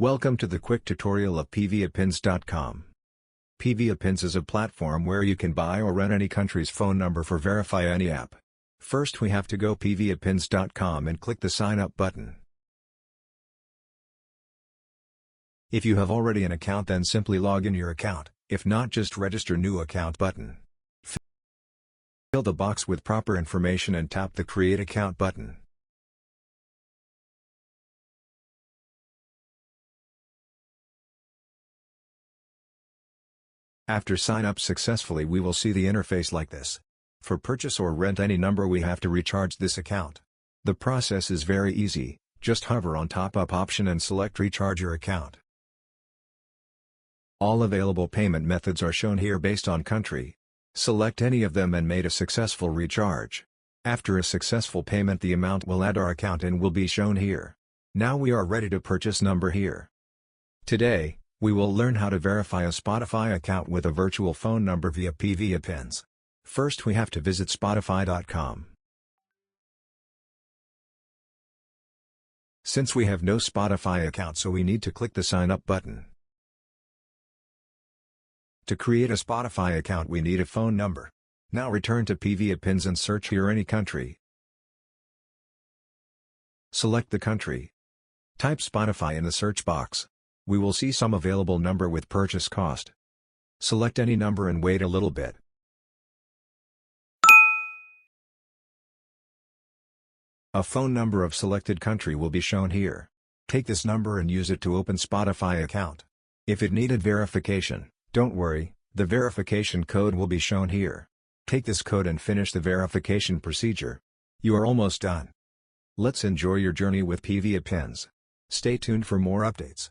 Welcome to the quick tutorial of PVAPins.com. PVAPins is a platform where you can buy or rent any country's phone number for verify any app. First we have to go PVAPins.com and click the sign up button. If you have already an account, then simply log in your account, if not just register new account button. Fill the box with proper information and tap the create account button. After sign up successfully, we will see the interface like this. For purchase or rent any number, we have to recharge this account. The process is very easy, just hover on top up option and select recharge your account. All available payment methods are shown here based on country. Select any of them and made a successful recharge. After a successful payment, the amount will add our account and will be shown here. Now we are ready to purchase number here. Today, we will learn how to verify a Spotify account with a virtual phone number via PVAPins. First we have to visit Spotify.com. Since we have no Spotify account, so we need to click the sign up button. To create a Spotify account we need a phone number. Now return to PVAPins and search here any country. Select the country. Type Spotify in the search box. We will see some available number with purchase cost. Select any number and wait a little bit. A phone number of selected country will be shown here. Take this number and use it to open Spotify account. If it needed verification, don't worry, the verification code will be shown here. Take this code and finish the verification procedure. You are almost done. Let's enjoy your journey with PVAPins. Stay tuned for more updates.